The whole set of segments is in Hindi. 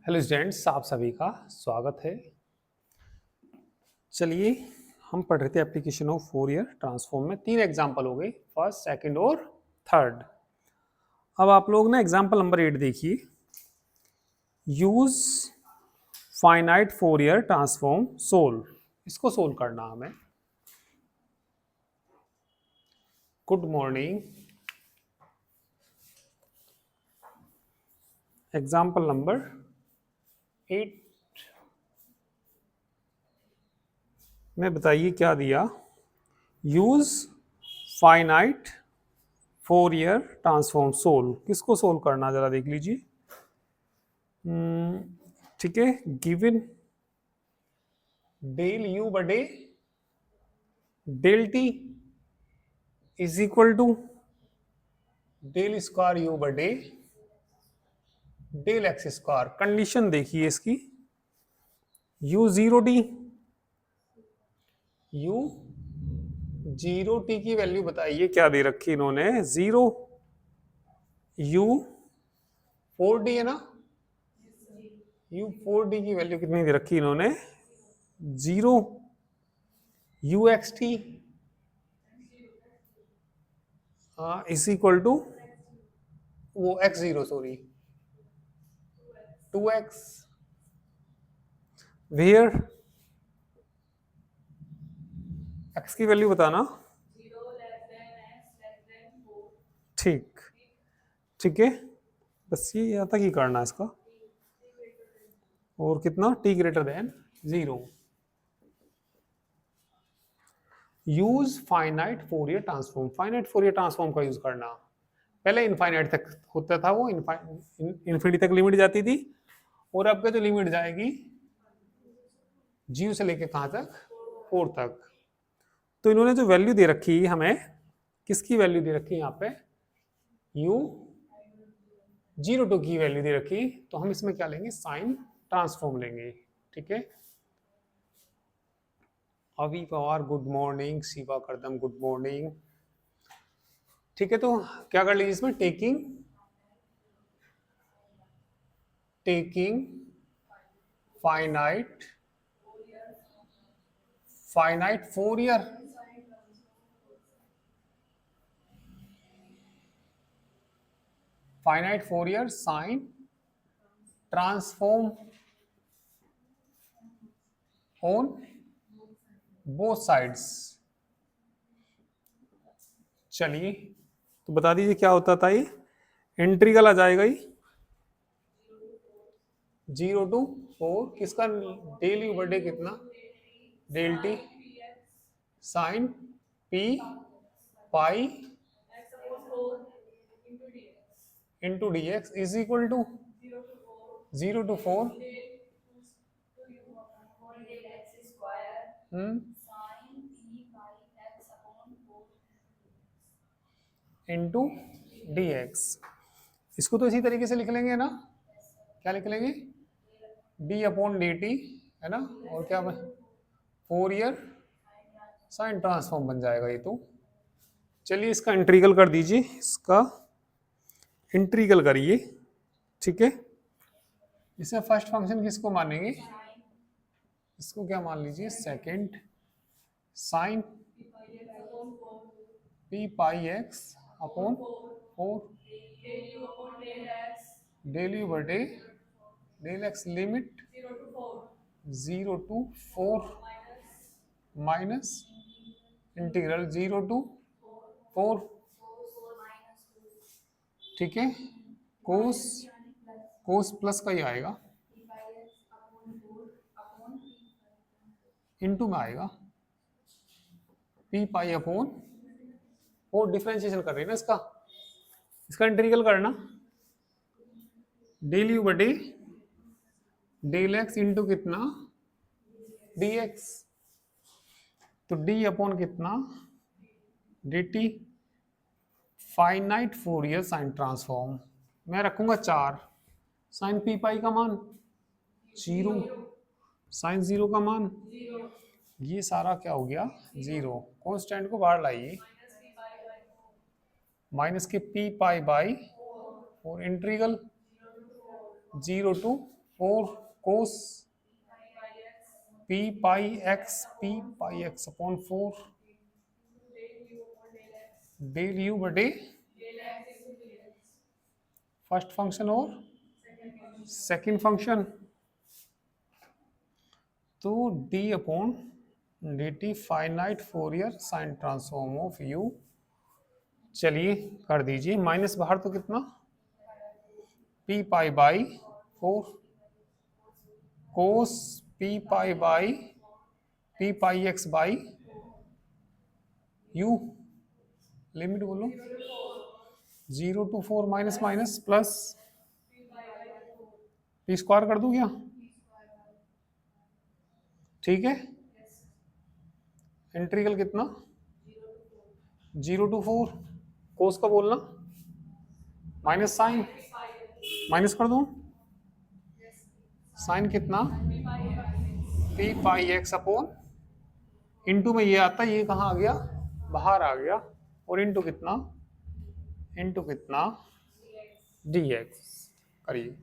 हेलो स्टूडेंट्स, आप सभी का स्वागत है। चलिए, हम पढ़ रहे थे एप्लीकेशन ऑफ फोरियर ट्रांसफॉर्म में 3 एग्जाम्पल हो गए, फर्स्ट, सेकंड और थर्ड। अब आप लोग ना एग्जाम्पल नंबर 8 देखिए। Use finite Fourier transform solve. इसको सोल्व करना हमें। Good morning. एग्जाम्पल नंबर 8 में बताइए क्या दिया। Use finite Fourier transform solve. किसको सोल्व करना जरा देख लीजिए। ठीक है, गिवन डेल यू बटे del t is equal to del square u बटे डेल एक्स स्क्वायर। कंडीशन देखिए इसकी, u zero t, u zero t की वैल्यू बताइए क्या दे रखी इन्होंने। जीरो, यू फोर डी है ना, यू फोर डी की वैल्यू कितनी दे रखी इन्होंने, zero. U x t is equal to वो x zero, sorry, two x, where x की वैल्यू बताना। ठीक, ठीक है, बस ये यहाँ तक ही करना है इसका। और कितना, T greater than zero. Use finite Fourier transform. Finite Fourier transform का यूज करना। पहले इनफाइनाइट तक होता था, वो इन्फिनिटी तक लिमिट जाती थी, और अब का जो लिमिट जाएगी जीरो से लेके कहां तक, 4 तक। तो इन्होंने जो वैल्यू दे रखी हमें, किसकी वैल्यू दे रखी यहाँ पे, यू जीरो टू की वैल्यू दे रखी, तो हम इसमें क्या लेंगे, साइन ट्रांसफॉर्म लेंगे। ठीक है, अभी Pawar good morning, Shiva Kardam good morning. ठीक है, तो क्या कर लीजिए इसमें, taking finite Fourier sine transform on both sides. चलिए, तो बता दीजिए क्या होता था ये। इंटीग्रल आ जाएगा ही जीरो टू फोर, किसका, डेल यू बटे कितना, del t sine p pi into d x is equal to zero to four into d x. इसको तो इसी तरीके से लिख लेंगे ना, क्या लिख लेंगे, डी अपॉन डी टी, है ना, और क्या फोरियर साइन ट्रांसफॉर्म बन जाएगा ये तो। चलिए इसका इंटीग्रल कर दीजिए, इसका इंटीग्रल करिए। ठीक है, इसमें फर्स्ट फंक्शन किसको मानेंगे, इसको क्या मान लीजिए, second sine p pi x upon four, del u बटे del x, limit zero to four minus integral zero to four. ठीक है, कोस कोस प्लस का ही आएगा, इनटू में आएगा P pi upon four. Differentiation कर रही है ना इसका, इसका इंटीग्रल करना, डेल यू बटे डेल एक्स इंटू कितना, डी एक्स, तो डी अपॉन कितना, D t finite Fourier sine transform. मैं रखूंगा 4, साइन पी पाई का मान जीरो, साइन जीरो का मान, ये सारा क्या हो गया, जीरो। कांस्टेंट को बाहर लाइए, माइनस के p pi by four, integral zero to 4 cos p pi x upon 4 del u बटे फर्स्ट फंक्शन और सेकंड फंक्शन। तो d upon d t finite Fourier sine transform of u. चलिए कर दीजिए, माइनस बाहर तो कितना, p pi by 4 cos p pi x by u. Limit बोलो, 0 to 4 minus minus plus, p square कर दूं क्या? ठीक है। इंटीग्रल कितना, 0 to 4 कोस का बोलना माइनस साइन, माइनस कर दूं, साइन कितना p pi x upon, into में ये आता है, ये कहाँ आ गया, बाहर आ गया, और इंटू कितना, डी एक्स। करिए,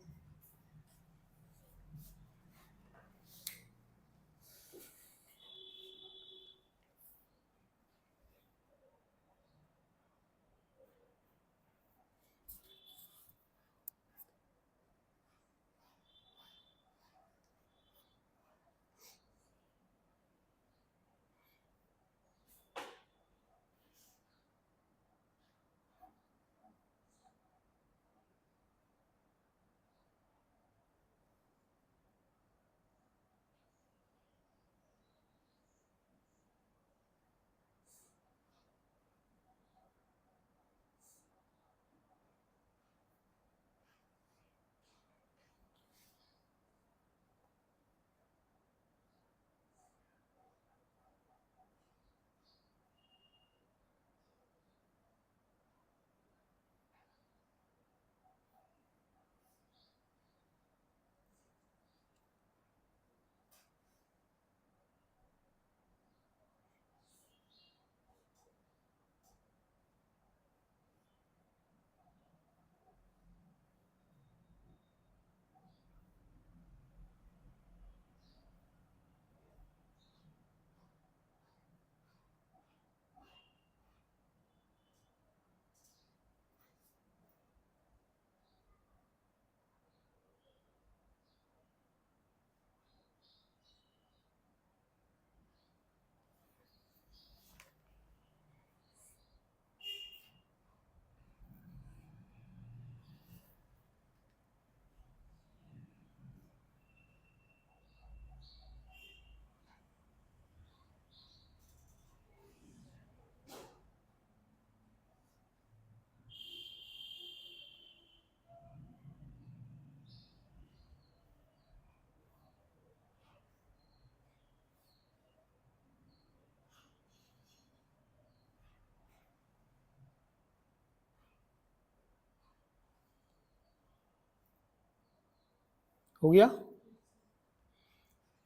हो गया।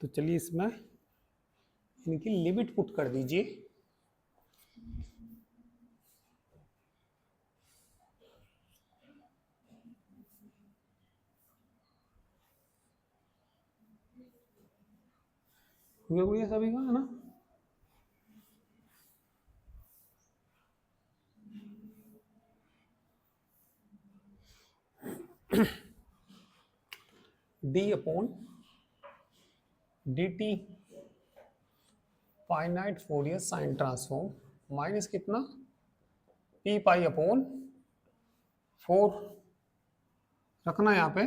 तो चलिए इसमें इनकी लिमिट पुट कर दीजिए। हो गया सभी का, है ना? D upon d t finite Fourier sine transform minus कितना, पी पाई अपॉन 4 रखना यहाँ पे,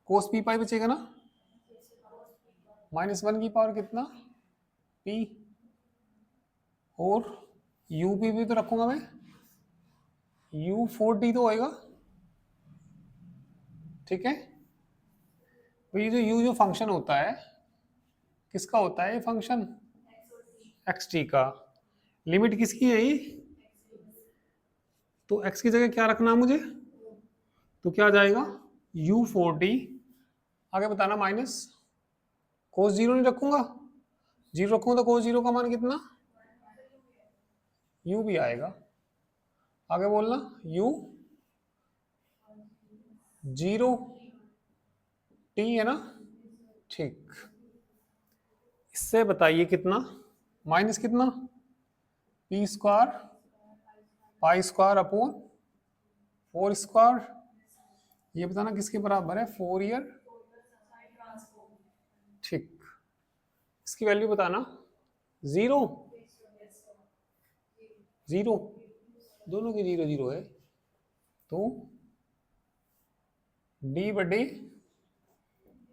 कोस पी पाई बचेगा ना, -1 की पावर कितना, पी, और यू पी भी तो रखूंगा मैं, यू 4 डी तो होएगा। ठीक है। तो ये जो यू जो फंक्शन होता है, किसका होता है ये फंक्शन, एक्स टी का। लिमिट किसकी है ये, तो एक्स की जगह क्या रखना है मुझे, तो क्या आ जाएगा, u4d, आगे बताना माइनस, कोस 0 नहीं रखूंगा, 0 रखूंगा तो कोस 0 का मान कितना, u भी आएगा। आगे बोलना u 0 टी है ना, ठीक। इससे बताइए कितना, माइनस कितना, P square pi square upon 4 square, ये बताना किसके बराबर है, 4 ईयर, ठीक। इसकी वैल्यू बताना, जीरो, जीरो, दोनों की जीरो जीरो है, तो डी बटे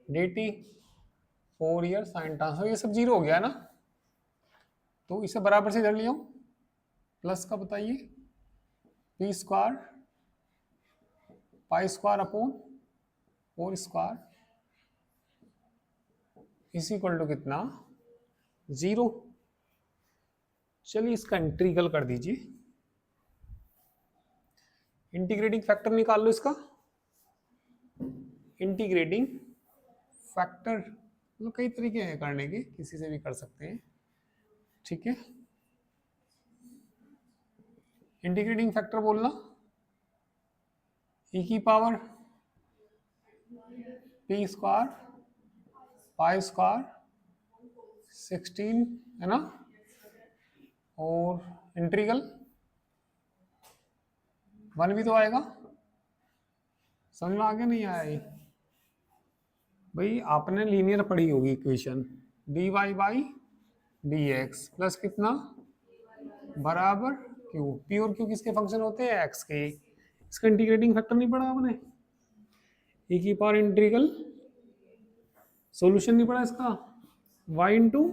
डी टी 4 ईयर साइन ट्रांसफर, ये सब जीरो हो गया ना, तो इसे बराबर से इधर लिया हूं, प्लस का बताइए, p square pi square upon 4 square is equal to कितना, जीरो। चलिए इसका इंटीग्रल कर दीजिए, इंटीग्रेटिंग फैक्टर निकाल लो इसका, इंटीग्रेटिंग फैक्टर मतलब कई तरीके हैं करने के, किसी से भी कर सकते हैं, ठीक है। इंटीग्रेटिंग फैक्टर बोलना, ई की power P square pi square 16 है ना, और इंटीग्रल 1 भी तो आएगा, समझ में आगे नहीं आया ये भाई, आपने लीनियर पढ़ी होगी equation, d y by d x plus कितना बराबर क्यू, पी और क्यू किसके फंक्शन होते हैं, एक्स के। इसका इंटीग्रेटिंग फैक्टर नहीं पढ़ा आपने, ई की पावर इंटीग्रल, सॉल्यूशन नहीं पढ़ा इसका, y into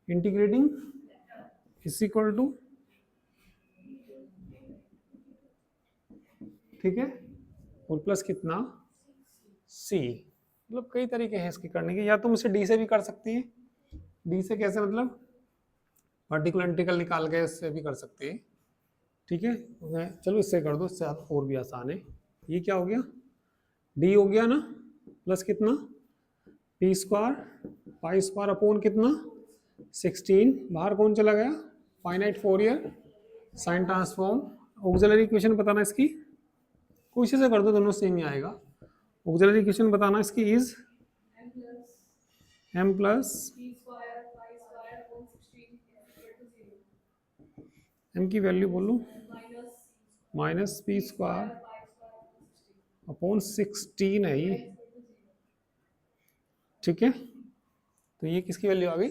integrating is equal to, ठीक है, और प्लस कितना c, मतलब कई तरीके हैं इसके करने के, या तुम इसे d से भी कर सकती है, d से कैसे मतलब पर्टिकुलर इंटीग्रल निकाल के इससे भी कर सकते हैं, ठीक है। चलो इससे कर दो, इससे और भी आसान है। ये क्या हो गया, d हो गया ना, प्लस कितना P square pi square upon कितना 16, बाहर कौन चला गया, फाइनाइट 4 ईयर साइन ट्रांसफॉर्म, ऑक्सिलरी इक्वेशन बताना इसकी, कोशिश से कर दो दोनों सेम ही आएगा। ऑक्सिलरी इक्वेशन बताना इसकी इज m प्लस m की वैल्यू बोलो, माइनस पी स्क्वायर अपॉन 16 है ये, ठीक है। तो ये किसकी वैल्यू आ गई,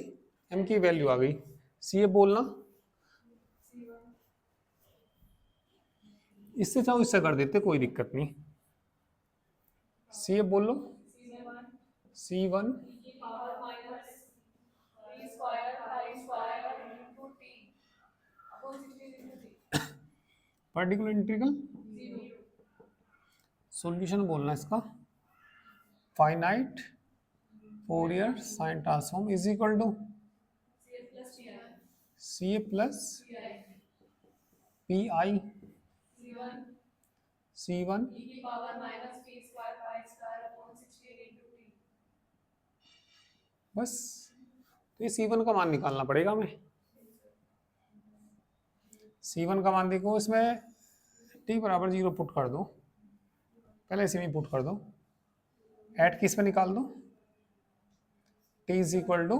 m की वैल्यू आ गई। सी ए बोलना, इससे चाहो इससे कर देते कोई दिक्कत नहीं, सी ए बोलो, C1 पर्टिकुलर इंटीग्रल, सॉल्यूशन बोलना इसका, फाइनाइट 4 ईयर sine transform is equal to c a plus p i C1 बस, तो ये C1 का मान निकालना पड़ेगा हमें। C1 का मान देखो, इसमें t बराबर 0 पुट कर दो, पहले इसे में पुट कर दो, ऐड किस पे निकाल दो, t इज इक्वल टू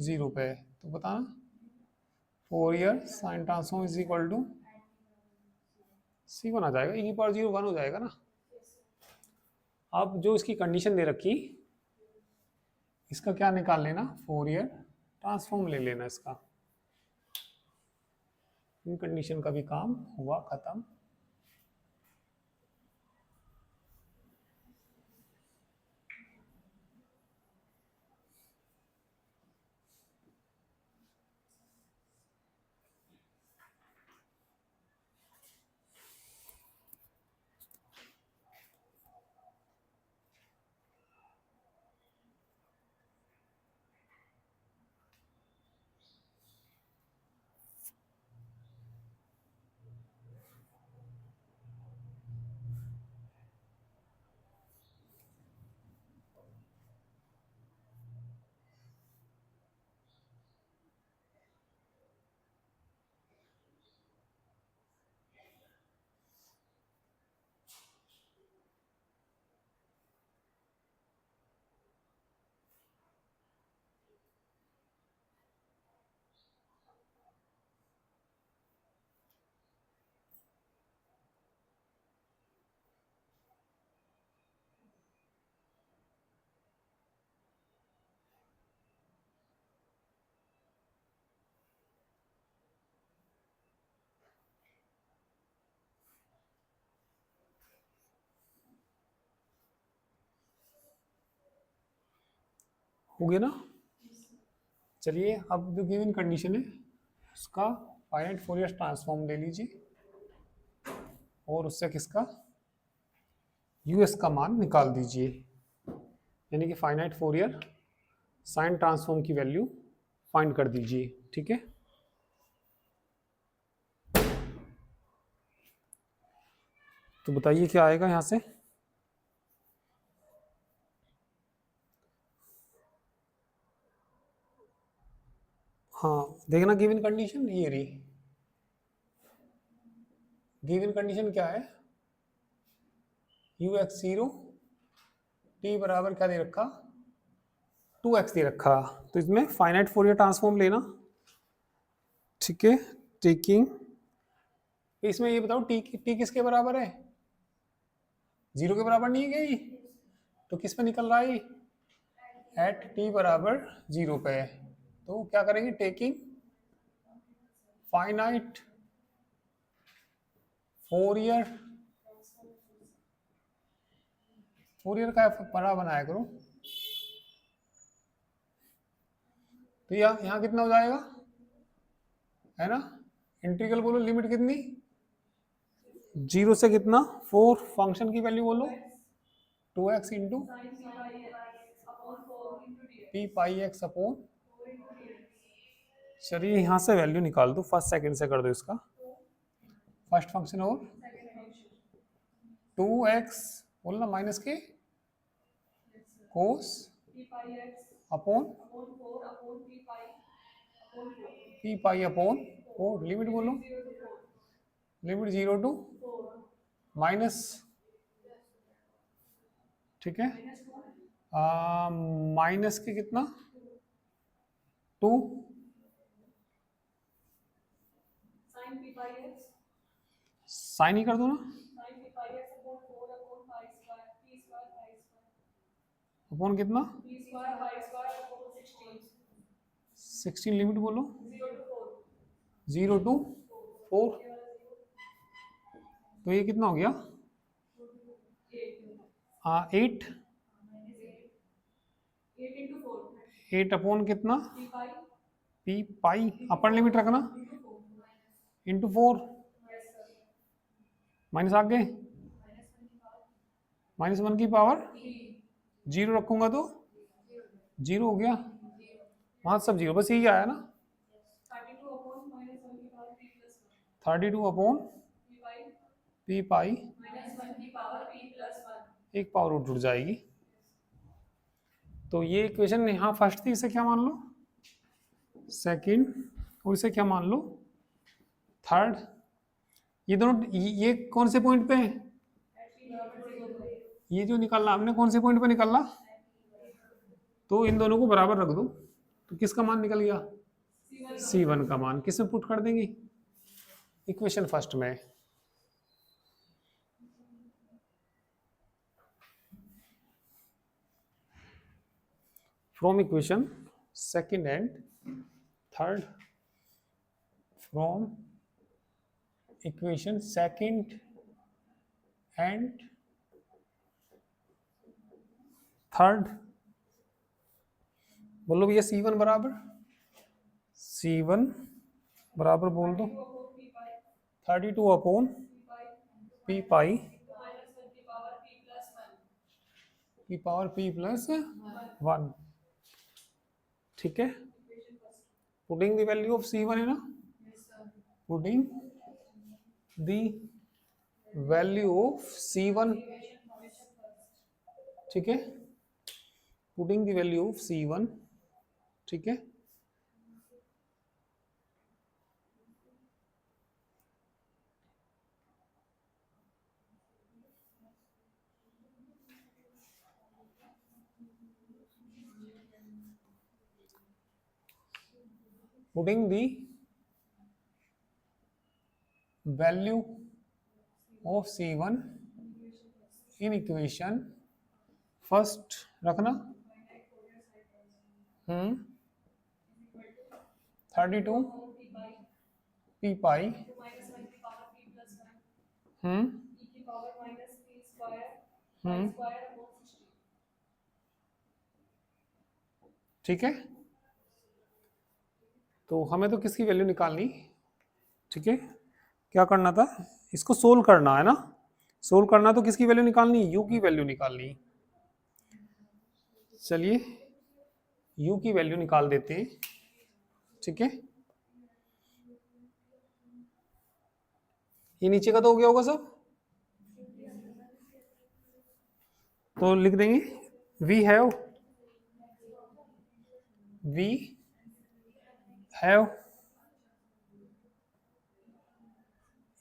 0 पे, तो बताना 4 ईयर sine transform is equal to C1 आ जाएगा, e की पावर 0 1 हो जाएगा ना। अब जो इसकी कंडीशन दे रखी, इसका क्या निकाल लेना, 4 ईयर ट्रांसफॉर्म ले लेना इसका, इन कंडीशन का भी काम हुआ खत्म। हो गया ना। चलिए अब जो गिवन कंडीशन है उसका फाइनाइट फोरियर ट्रांसफॉर्म ले लीजिए और उससे किसका यूएस का मान निकाल दीजिए, यानी कि फाइनाइट फोरियर साइन ट्रांसफॉर्म की वैल्यू फाइंड कर दीजिए। ठीक है, तो बताइए क्या आएगा यहां से। हाँ देखना, गिवन कंडीशन ये रही। गिवन कंडीशन क्या है, यू एक्स जीरो टी बराबर क्या दे रखा, 2x दे रखा। तो इसमें फाइनाइट फोरियर ट्रांसफॉर्म लेना। ठीक है, टेकिंग, इसमें ये बताओ टी किसके बराबर है, जीरो के बराबर नहीं है क्या ये, तो किस पे निकल रहा है, एट टी बराबर जीरो पे। तो क्या करेंगे, टेकिंग फाइनाइट फोरियर, फोरियर का बड़ा बनाया करो। तो यहाँ कितना हो जाएगा, है ना, इंटीग्रल बोलो, लिमिट कितनी, जीरो से कितना 4, फंक्शन की वैल्यू बोलो 2x into P pi x upon. चलिए यहाँ से वैल्यू निकाल दो, फर्स्ट सेकंड से कर दो इसका, फर्स्ट फंक्शन और 2x बोलना माइनस के कोस upon p pi upon 4, limit बोलो, लिमिट 0 टू माइनस, ठीक है, माइनस के कितना 2, साइन ही कर दो ना, अपॉन कितना 16, लिमिट बोलो 0 टू 4। तो ये कितना हो गया, 8, 8 अपॉन कितना पी पाई, अपर लिमिट रखना इंटू 4, माइनस आगे -1 की पावर 0 रखूंगा तो 0 हो गया, वहां सब 0, बस यही आया ना, 32 अपॉन पी पाई, एक पावर और जुड़ जाएगी। तो ये इक्वेशन यहाँ फर्स्ट थी, इसे क्या मान लो सेकंड, और इसे क्या मान लो थर्ड। ये दोनों ये कौन से पॉइंट पे है, ये जो निकालना हमने कौन से पॉइंट पे निकालना, तो इन दोनों को बराबर रख दो, तो किसका मान निकल गया, C1 का मान किस में पुट कर देंगे, इक्वेशन फर्स्ट में। From equation second and third, from equation second and third, बोलो भैया C1 बराबर, C1 बराबर बोल दो 32 अपॉन पी पाई की पावर p प्लस 1। ठीक है, putting the value of C1 है ना, putting the value of C1, ठीक है, putting the value of C1, ठीक है, putting the value of C1 in equation first रखना, 32 पी पाई, ठीक है, तो हमें तो किसकी वैल्यू निकालनी, ठीक है, क्या करना था, इसको सोल्व करना है ना, सोल्व करना तो किसकी वैल्यू निकालनी, u की वैल्यू निकालनी। चलिए u की वैल्यू निकाल देते हैं, ठीक है, ये नीचे का तो हो गया होगा सब, तो लिख देंगे we have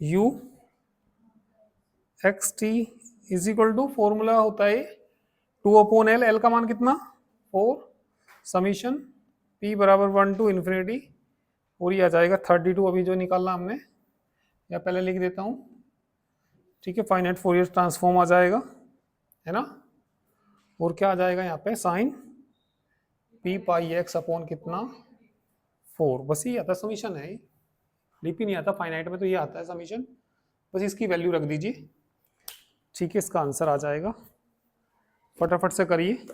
u x t is equal to, formula होता है 2/L, L का मान कितना 4, समीशन P बराबर 1 टू इन्फिनिटी, और ये आ जाएगा 32 अभी जो निकालना हमने, या पहले लिख देता हूँ, ठीक है, फाइनाइट फोरियर ट्रांसफॉर्म आ जाएगा, है ना, और क्या आ जाएगा यहाँ पे साइन P पाई एक्स अपॉन कितना 4, बस ये आता है समीशन है, डीपी नहीं आता फाइनाइट में, तो ये आता है समीशन, बस इसकी वैल्यू रख दीजिए, ठीक है, इसका आंसर आ जाएगा, फटाफट से करिए।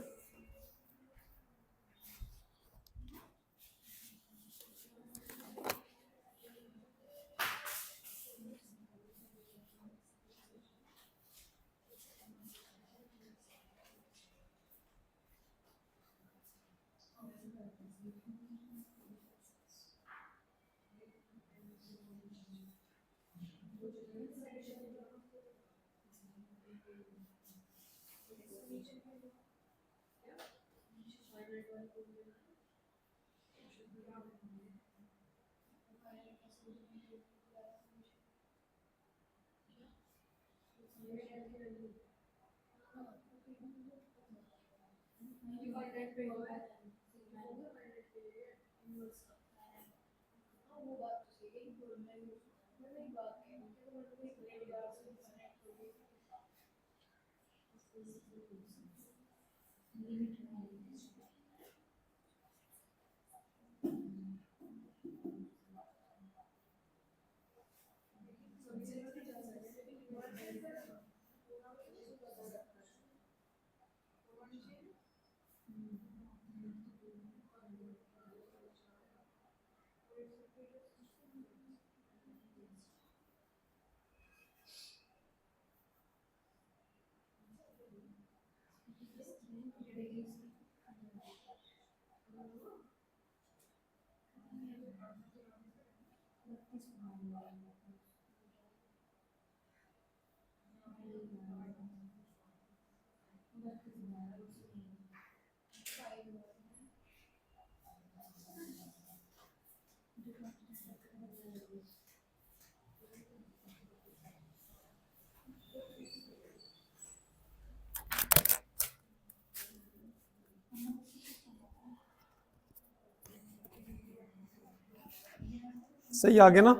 सही आ गया ना,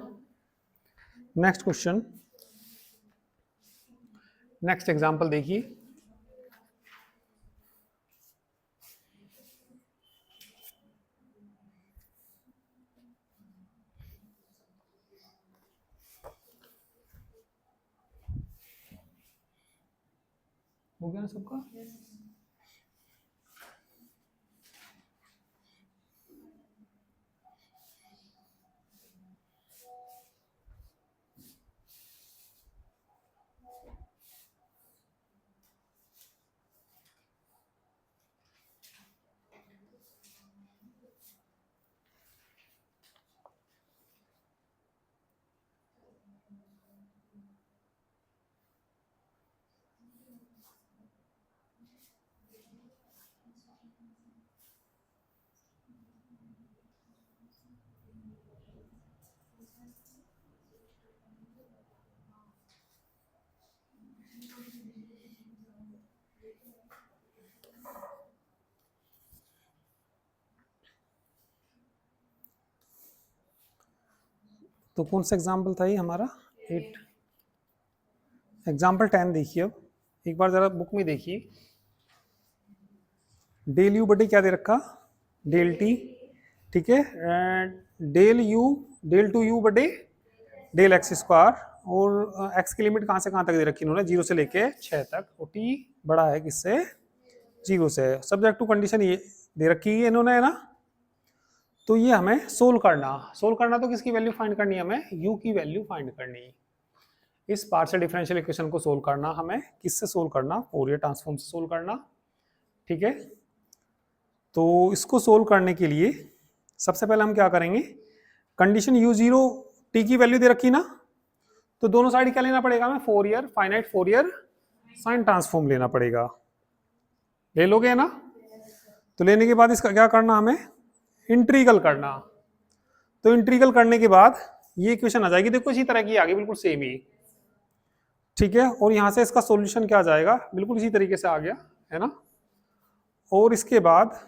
नेक्स्ट क्वेश्चन, नेक्स्ट एग्जांपल देखिए, हो गया ना सबका, तो कौन सा एग्जाम्पल था ये हमारा 8, एग्जाम्पल 10 देखिए, अब एक बार जरा बुक में देखिए, डेल यू बटे क्या दे रखा, डेल टी, ठीक है, del u, del two u बटे डेल एक्स स्क्वायर, और एक्स की लिमिट कहाँ से कहाँ तक दे रखी इन्होंने, 0 से लेके 6 तक, और टी बड़ा है किससे, 0 से, सब्जेक्ट टू कंडीशन ये दे रखी है इन्होंने, है ना। तो ये हमें सोल्व करना तो किसकी वैल्यू फाइंड करनी है, हमें u की वैल्यू फाइंड करनी है। इस पार्शियल डिफरेंशियल इक्वेशन को सोल्व करना हमें किससे सोल्व करना, फोरियर ट्रांसफॉर्म से सोल्व करना, ठीक है। तो इसको सोल्व करने के लिए सबसे पहले हम क्या करेंगे, कंडीशन u0 t की वैल्यू दे रखी ना, तो दोनों साइड क्या लेना पड़ेगा हमें, Fourier finite Fourier sine transform लेना पड़ेगा। ले लोगे ना। तो लेने के बाद इसका क्या करना, हमें इंटीग्रल करना। तो इंटीग्रल करने के बाद ये इक्वेशन आ जाएगी, देखो इसी तरह की आ गई, बिल्कुल सेम ही, ठीक है। और यहां से इसका सॉल्यूशन क्या आ जाएगा, बिल्कुल इसी तरीके से आ गया, है ना। और इसके बाद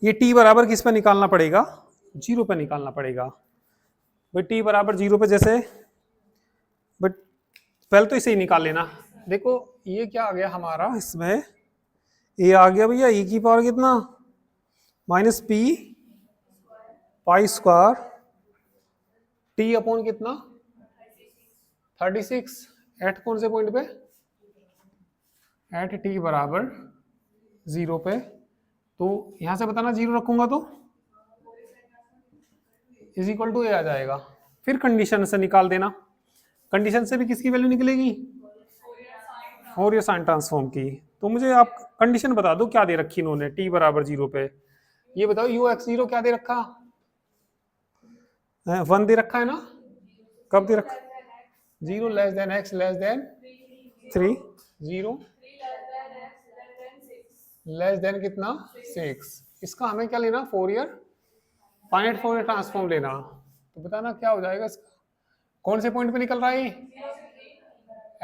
ये t बराबर किस पे निकालना पड़ेगा, 0 पे निकालना पड़ेगा। भाई t बराबर 0 पे जैसे, बट पहले तो इसे ही निकाल लेना। देखो ये क्या आ गया हमारा, इसमें ये आ गया भैया e की पावर कितना, minus p pi square t upon कितना 36, एट कौन से पॉइंट पे, एट t बराबर 0 पे। तो यहां से बताना 0 रखूंगा तो इज इक्वल टू ए आ जाएगा। फिर कंडीशन से निकाल देना, कंडीशन से भी किसकी वैल्यू निकलेगी, फोरियर साइन ट्रांसफॉर्म की। तो मुझे आप कंडीशन बता दो क्या दे रखी इन्होंने t बराबर 0 पे, ये बताओ ux0 क्या दे रखा, 1 दे रखा है ना। कब दे रखा, 0 less than x less than 3, 0 less than कितना 6। इसका हमें क्या लेना, फोरियर फाइनाइट फोरियर ट्रांसफॉर्म लेना। तो बताना क्या हो जाएगा इसका, कौन से पॉइंट पे निकल रहा है,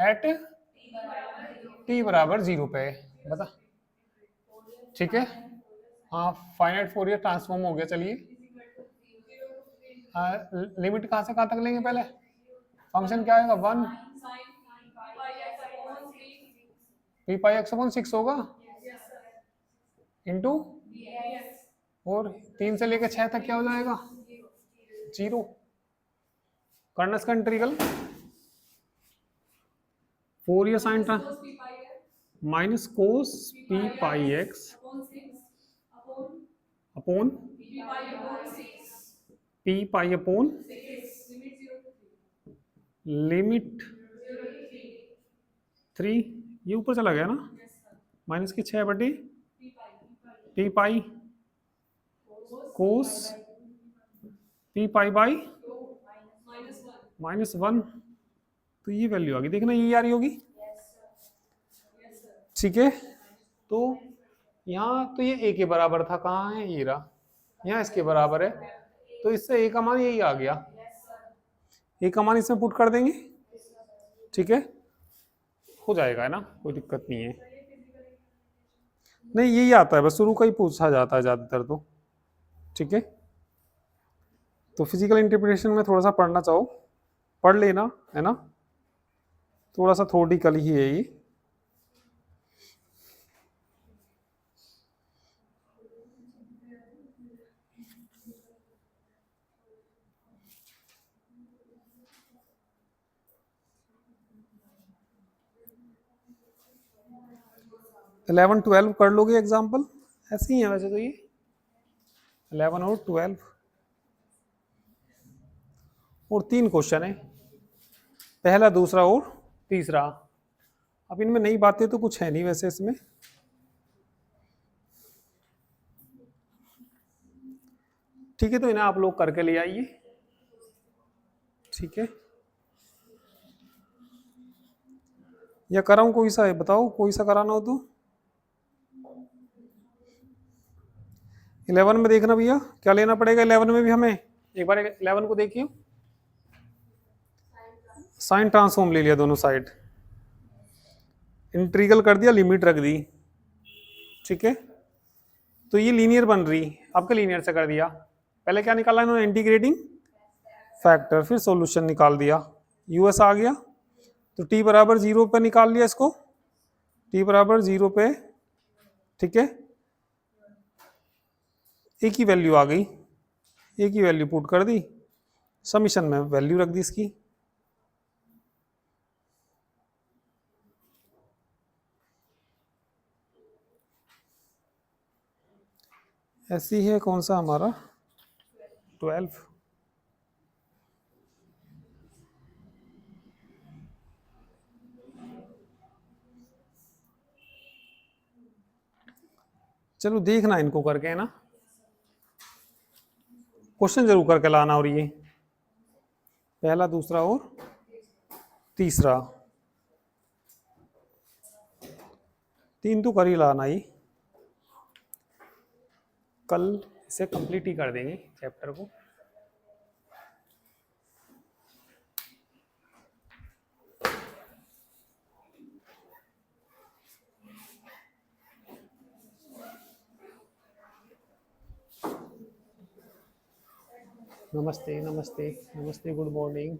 एट t बराबर 0 पे, बता, ठीक है। हाँ फाइनाइट फोरियर ट्रांसफॉर्म हो गया। चलिए लिमिट कहाँ से कहाँ तक लेंगे, पहले फंक्शन क्या आएगा, 1 पी पाई एक्स अपॉन 6 होगा इंटू, और 3 से लेकर 6 तक क्या हो जाएगा 0। करना इसका integral, Fourier sine minus cos p pi x upon p pi upon limit 3, ये ऊपर चला गया ना, माइनस की 6 बटे P pi cos p pi by -1। तो ये वैल्यू आ गई, देखना ये आ रही होगी, ठीक है। तो यहाँ तो ये a के बराबर था, कहाँ है ये रहा, यहाँ इसके बराबर है। तो इससे a का मान यही आ गया, a का मान इसमें पुट कर देंगे, ठीक है, हो जाएगा, है ना, कोई दिक्कत नहीं है। नहीं यही आता है, बस शुरू का ही पूछा जाता है ज्यादातर तो, ठीक है। तो फिजिकल इंटरप्रिटेशन में थोड़ा सा पढ़ना चाहो पढ़ लेना, है ना, थोड़ा सा थ्योरेटिकल ही है ये। इलेवन 12 कर लोगे एग्जाम्पल, ऐसे ही है वैसे तो ये 11 और 12, और 3 क्वेश्चन है, पहला दूसरा और तीसरा। अब इनमें नई बातें तो कुछ है नहीं वैसे इसमें, ठीक है। तो इन्हें आप लोग करके ले आइए, ठीक है। या कराऊं कोई सा है, बताओ कोई सा कराना हो तो। 11 में देखना भैया क्या लेना पड़ेगा, 11 में भी हमें एक बार 11 को देखिए, साइन ट्रांसफॉर्म ले लिया दोनों साइड, इंटीग्रल कर दिया, लिमिट रख दी, ठीक है। तो ये लीनियर बन रही, आपका लीनियर से कर दिया, पहले क्या निकाला इन्होंने, इंटीग्रेटिंग फैक्टर, फिर सॉल्यूशन निकाल दिया, यूएस आ गया। तो t बराबर 0 पे निकाल लिया इसको, t बराबर 0 पे, ठीक है। a की वैल्यू आ गई, a की वैल्यू पुट कर दी, समीशन में वैल्यू रख दी इसकी, ऐसी है कौन सा हमारा 12। चलो देखना इनको करके, है ना, क्वेश्चन जरूर करके लाना। और ये पहला, दूसरा और तीसरा, 3 तो कर ही लाना ही। कल इसे कंप्लीट ही कर देंगे चैप्टर को। नमस्ते नमस्ते नमस्ते, गुड मॉर्निंग।